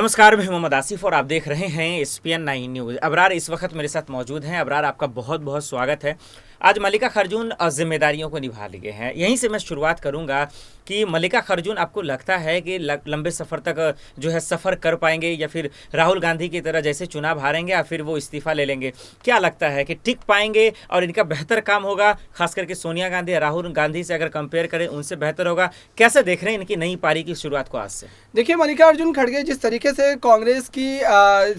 नमस्कार, मैं मोहम्मद आसिफ और आप देख रहे हैं SPN9 न्यूज़। अबरार इस वक्त मेरे साथ मौजूद हैं। अबरार, आपका बहुत बहुत स्वागत है। आज मल्लिका खरजून जिम्मेदारियों को निभा लिए हैं। यहीं से मैं शुरुआत करूंगा कि मल्लिका खरजून, आपको लगता है कि लंबे सफ़र तक जो है सफ़र कर पाएंगे या फिर राहुल गांधी की तरह जैसे चुनाव हारेंगे या फिर वो इस्तीफा ले लेंगे? क्या लगता है कि टिक पाएंगे और इनका बेहतर काम होगा, खास करके सोनिया गांधी या राहुल गांधी से अगर कंपेयर करें उनसे बेहतर होगा? कैसे देख रहे हैं इनकी नई पारी की शुरुआत को आज से? देखिए, मल्लिकार्जुन खड़गे जिस तरीके से कांग्रेस की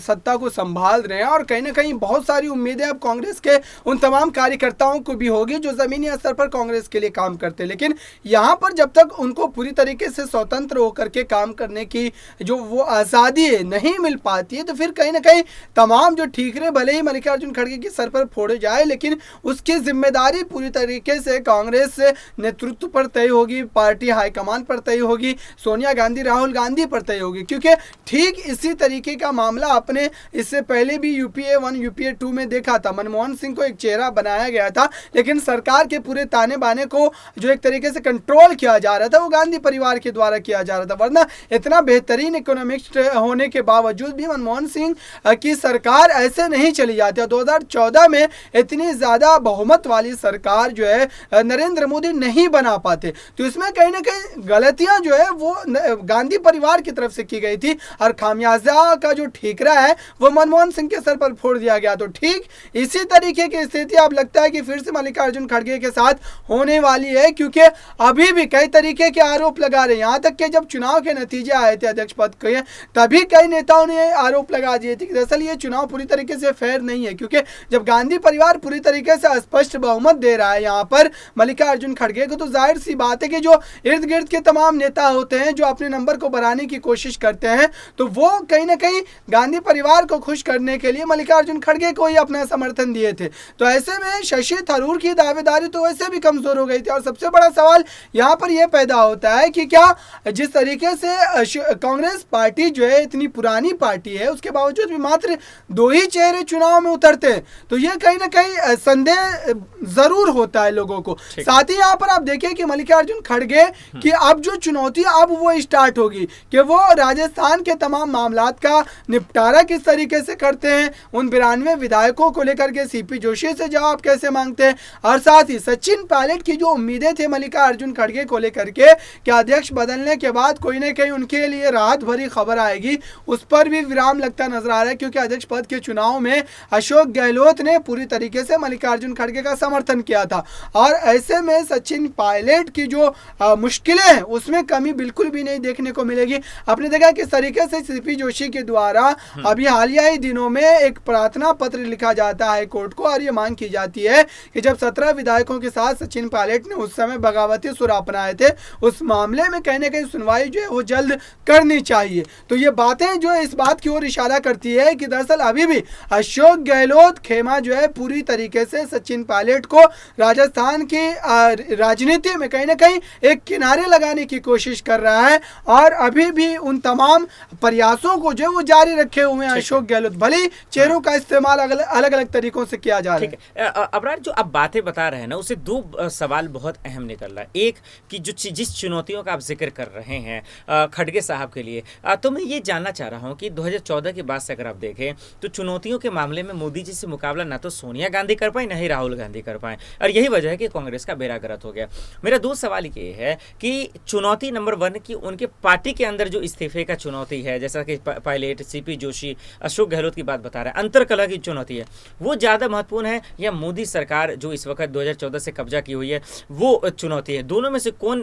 सत्ता को संभाल रहे हैं और कहीं ना कहीं बहुत सारी उम्मीदें अब कांग्रेस के उन तमाम कार्यकर्ताओं को भी होगी जो ज़मीनी स्तर पर कांग्रेस के लिए काम करते हैं। लेकिन यहाँ पर जब तक उनको पूरी तरीके से स्वतंत्र होकर के काम करने की जो वो आज़ादी नहीं मिल पाती है, तो फिर कहीं ना कहीं तमाम जो ठीकरे भले ही मल्लिकार्जुन खड़गे के सर पर फोड़े जाए, लेकिन उसकी जिम्मेदारी पूरी तरीके से कांग्रेस नेतृत्व पर तय होगी, पार्टी हाईकमान पर तय होगी, सोनिया गांधी राहुल गांधी पर तय होगी। क्योंकि ठीक इसी तरीके का मामला आपने इससे पहले भी यूपीए 1 यूपीए 2 में देखा था। मनमोहन सिंह को एक चेहरा बनाया गया था, लेकिन सरकार के पूरे ताने बाने को जो एक तरीके से कंट्रोल किया जा रहा था वो गांधी परिवार के द्वारा किया जा रहा था। वरना इतना बेहतरीन इकोनॉमिस्ट होने के बावजूद भी मनमोहन सिंह की सरकार ऐसे नहीं चली जाती। 2014 में इतनी ज़्यादा बहुमत वाली सरकार जो है नरेंद्र मोदी नहीं बना पाते। तो इसमें कहीं ना कहीं गलतियां जो है वो गांधी परिवार की तरफ से की गई थी और खामियाजा का जो ठीकरा है वो मनमोहन सिंह के सर पर फोड़ दिया गया। तो ठीक इसी तरीके की स्थिति अब लगता है कि फिर से मल्लिकार्जुन खड़गे के साथ होने वाली है, क्योंकि अभी भी कई तरीके के आरोप लगा रहे हैं। यहाँ तक कि जब चुनाव के नतीजे आए थे अध्यक्ष पद के, तभी कई नेताओं ने आरोप लगा दिए थे कि दरअसल ये चुनाव पूरी तरीके से फेयर नहीं है, क्योंकि जब गांधी परिवार पूरी तरीके से स्पष्ट बहुमत दे रहा है यहाँ पर मल्लिकार्जुन खड़गे को, तो जाहिर सी बात है कि जो इर्द गिर्द के तमाम नेता होते हैं जो अपने नंबर को बढ़ाने की कोशिश करते हैं, तो वो कहीं ना कहीं गांधी परिवार को खुश करने के लिए मल्लिकार्जुन खड़गे को ही अपना समर्थन दिए थे। तो ऐसे में शशि थरूर की दावेदारी तो वैसे भी कमजोर हो गई थी। और सबसे बड़ा सवाल यहाँ पर यह पैदा होता है कि क्या जिस तरीके से कांग्रेस पार्टी जो है इतनी पुरानी पार्टी है, उसके बावजूद भी मात्र 2 ही चेहरे चुनाव में उतरते हैं, तो यह कहीं ना कहीं संदेह जरूर होता है लोगों को। साथ ही यहाँ पर आप देखिए कि मल्लिकार्जुन खड़गे की अब जो चुनौती अब वो स्टार्ट होगी कि वो राजस्थान के तमाम मामलात का निपटारा किस तरीके से करते हैं, उन 92 विधायकों को लेकर के सीपी जोशी से जवाब कैसे मांगते हैं, और साथ ही सचिन पायलट की जो उम्मीदें थे मल्लिकार्जुन खड़गे को लेकर के कि अध्यक्ष बदलने के बाद कोई ना कहीं उनके लिए राहत भरी खबर आएगी, उस पर भी विराम लगता नजर आ रहा है। क्योंकि अध्यक्ष पद के चुनाव में अशोक गहलोत ने पूरी तरीके से मल्लिकार्जुन खड़गे का समर्थन किया था, और ऐसे में सचिन पायलट की जो मुश्किलें हैं उसमें कमी बिल्कुल भी नहीं देखने को मिलेगी। आपने देखा किस तरीके से सीपी जोशी के द्वारा अभी हालिया ही दिनों में एक प्रार्थना पत्र लिखा जाता है कोर्ट को, और ये मांग की जाती है कि जब 17 विधायकों के साथ सचिन पायलट ने उस समय बगावती सुर अपनाए थे, उस मामले में कहीं ना कहीं सुनवाई जो है वो जल्द करनी चाहिए। तो ये बातें जो है इस बात की ओर इशारा करती है कि दरअसल अभी भी अशोक गहलोत खेमा जो है पूरी तरीके से सचिन पायलट को राजस्थान की राजनीति में कहीं ना कहीं एक किनारे लगाने की कोशिश कर रहा है, और अभी भी उन तमाम प्रयासों को जो वो जारी रखे हुए हैं अशोक गहलोत। भले चेहरों का इस्तेमाल अलग अलग तरीकों से किया जा रहा है। अबरार, जो आप बातें बता रहे हैं ना, उससे 2 सवाल बहुत अहम निकल रहा है। एक कि जो जिस चुनौतियों का आप जिक्र कर रहे हैं खड़गे साहब के लिए, तो मैं ये जानना चाह रहा हूँ कि 2014 के बाद से अगर आप देखें तो चुनौतियों के मामले में मोदी जी से मुकाबला ना तो सोनिया गांधी कर पाए, ना ही राहुल गांधी कर पाए, और यही वजह है कि कांग्रेस का बेड़ा गर्क हो गया। मेरा 2 सवाल ये है कि चुनौती नंबर 1 की उनके पार्टी के अंदर जो इस्तीफे का चुनौती है, जैसा कि पायलट, सीपी जोशी, अशोक गहलोत की बात बता रहे हैं, अंतरकलह की चुनौती है, वो ज़्यादा महत्वपूर्ण है या मोदी सरकार जो इस वक्त 2014 से कब्जा की हुई है वो चुनौती है? दोनों में से कौन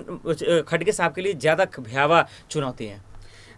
खड़गे साहब के लिए ज़्यादा भयावह चुनौती है?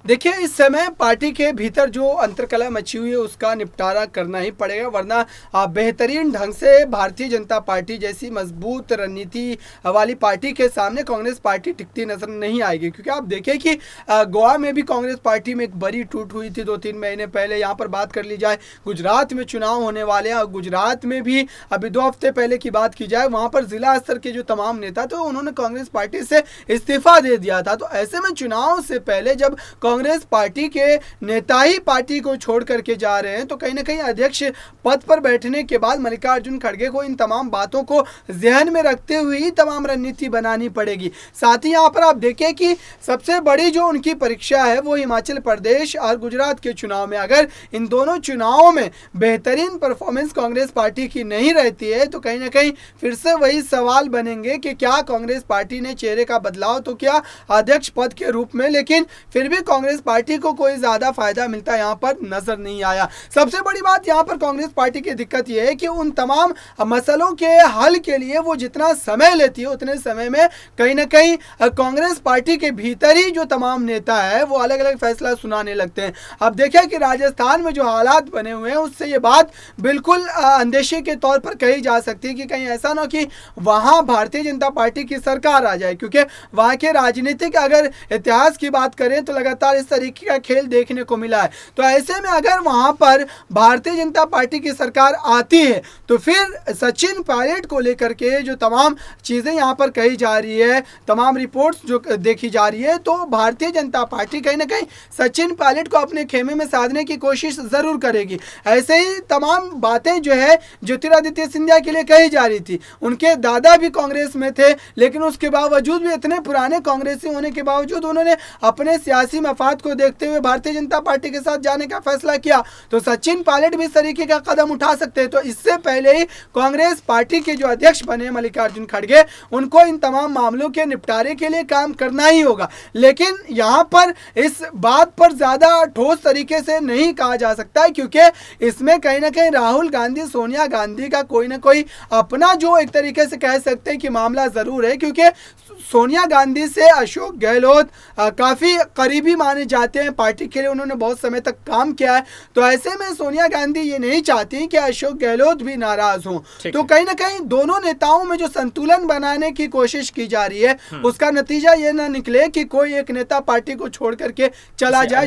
देखिए, इस समय पार्टी के भीतर जो अंतर्कलह मची हुई है उसका निपटारा करना ही पड़ेगा, वरना बेहतरीन ढंग से भारतीय जनता पार्टी जैसी मजबूत रणनीति वाली पार्टी के सामने कांग्रेस पार्टी टिकती नजर नहीं आएगी। क्योंकि आप देखें कि गोवा में भी कांग्रेस पार्टी में एक बड़ी टूट हुई थी 2-3 महीने पहले। यहाँ पर बात कर ली जाए, गुजरात में चुनाव होने वाले हैं, और गुजरात में भी अभी 2 हफ्ते पहले की बात की जाए, वहाँ पर जिला स्तर के जो तमाम नेता थे उन्होंने कांग्रेस पार्टी से इस्तीफा दे दिया था। तो ऐसे में चुनाव से पहले जब कांग्रेस पार्टी के नेता ही पार्टी को छोड़ करके जा रहे हैं, तो कहीं ना कहीं अध्यक्ष पद पर बैठने के बाद मल्लिकार्जुन खड़गे को इन तमाम बातों को ध्यान में रखते हुए ही तमाम रणनीति बनानी पड़ेगी। साथ ही यहाँ पर आप देखें कि सबसे बड़ी जो उनकी परीक्षा है वो हिमाचल प्रदेश और गुजरात के चुनाव में, अगर इन दोनों चुनावों में बेहतरीन परफॉर्मेंस कांग्रेस पार्टी की नहीं रहती है तो कहीं ना कहीं फिर से वही सवाल बनेंगे कि क्या कांग्रेस पार्टी ने चेहरे का बदलाव तो किया अध्यक्ष पद के रूप में, लेकिन फिर भी कांग्रेस पार्टी को कोई ज्यादा फायदा मिलता यहाँ पर नजर नहीं आया। सबसे बड़ी बात यहाँ पर कांग्रेस पार्टी की दिक्कत यह है कि उन तमाम मसलों के हल के लिए वो जितना समय लेती है उतने समय में कहीं ना कहीं कांग्रेस पार्टी के भीतर ही जो तमाम नेता है वो अलग अलग फैसला सुनाने लगते हैं। अब देखिए कि राजस्थान में जो हालात बने हुए हैं उससे ये बात बिल्कुल अंदेशे के तौर पर कही जा सकती है कि कहीं ऐसा ना कि वहां भारतीय जनता पार्टी की सरकार आ जाए, क्योंकि वहां के राजनीतिक अगर इतिहास की बात करें तो लगातार इस तरीके का खेल देखने को मिला है। तो ऐसे में अगर वहां पर भारतीय जनता पार्टी की सरकार आती है तो फिर सचिन पायलट को लेकर के जो तमाम चीजें यहाँ पर कही जा रही है, तमाम रिपोर्ट्स जो देखी जा रही है, तो भारतीय जनता पार्टी कहीं ना कहीं सचिन पायलट को अपने खेमे में साधने की कोशिश जरूर करेगी। ऐसे ही तमाम बातें जो है ज्योतिरादित्य सिंधिया के लिए कही जा रही थी। उनके दादा भी कांग्रेस में थे, लेकिन उसके बावजूद भी, इतने पुराने कांग्रेसी होने के बावजूद उन्होंने अपने सियासी मफाद को देखते हुए भारतीय जनता पार्टी के साथ जाने का फैसला किया। तो सचिन पायलट भी इस तरीके का कदम उठा सकते हैं। तो इससे पहले ही कांग्रेस पार्टी के जो अध्यक्ष बने मल्लिकार्जुन खड़गे, उनको इन तमाम मामलों के निपटारे के लिए काम करना ही होगा। लेकिन यहाँ पर इस बात पर ज्यादा ठोस तरीके से नहीं कहा जा सकता है, क्योंकि इसमें कहीं ना कहीं राहुल गांधी, सोनिया गांधी का कोई ना कोई अपना जो एक तरीके से कह सकते हैं कि मामला जरूर है, क्योंकि सोनिया गांधी से अशोक गहलोत काफ़ी करीबी माने जाते हैं, पार्टी के लिए उन्होंने बहुत समय तक काम किया है। तो ऐसे में सोनिया गांधी ये नहीं चाहती कि अशोक गहलोत भी नाराज हों। तो कहीं ना कहीं दोनों नेताओं में जो संतुलन बनाने की कोशिश की जा रही है उसका नतीजा ये ना निकले कि कोई एक नेता पार्टी को छोड़ करके चला जाए,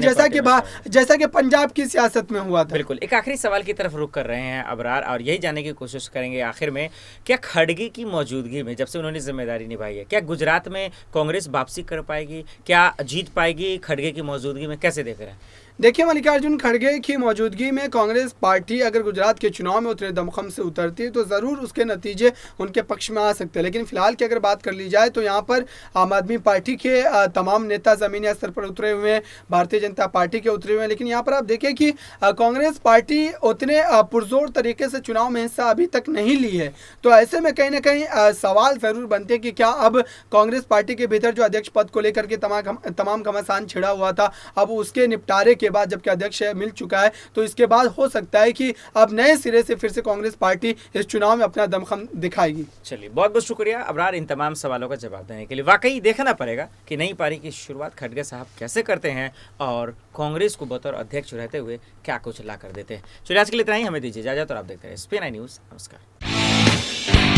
जैसा कि पंजाब की सियासत में हुआ था। बिल्कुल। एक आखिरी सवाल की तरफ रुख कर रहे हैं अबरार, और यही जानने की कोशिश करेंगे आखिर में, क्या खड़गे की मौजूदगी में, जब से उन्होंने जिम्मेदारी निभाई है, क्या गुजरात में कांग्रेस वापसी कर पाएगी, क्या जीत पाएगी खड़गे की मौजूदगी में, कैसे देख रहे हैं? देखिए, मल्लिकार्जुन खड़गे की मौजूदगी में कांग्रेस पार्टी अगर गुजरात के चुनाव में उतने दमखम से उतरती है तो ज़रूर उसके नतीजे उनके पक्ष में आ सकते हैं। लेकिन फिलहाल की अगर बात कर ली जाए तो यहाँ पर आम आदमी पार्टी के तमाम नेता ज़मीनी स्तर पर उतरे हुए हैं, भारतीय जनता पार्टी के उतरे हुए हैं। लेकिन यहाँ पर आप देखें कि कांग्रेस पार्टी उतने पुरजोर तरीके से चुनाव में हिस्सा अभी तक नहीं ली है। तो ऐसे में कहीं ना कहीं सवाल ज़रूर बनते हैं कि क्या अब कांग्रेस पार्टी के भीतर जो अध्यक्ष पद को लेकर के तमाम घमासान छिड़ा हुआ था, अब उसके निपटारे के बाद जबकि अध्यक्ष मिल चुका है तो इसके बाद हो सकता है कि अब नए सिरे से फिर से कांग्रेस पार्टी इस चुनाव में अपना दमखम दिखाएगी। चलिए, बहुत बहुत शुक्रिया अबरार इन तमाम सवालों का जवाब देने के लिए। वाकई देखना पड़ेगा कि नई पारी की शुरुआत खड़गे साहब कैसे करते हैं और कांग्रेस को बतौर अध्यक्ष रहते हुए क्या कुछ ला कर देते हैं। चलिए, आज के लिए इतना ही, हमें दीजिए इजाजत और आप देखते रहे SPN न्यूज़। नमस्कार।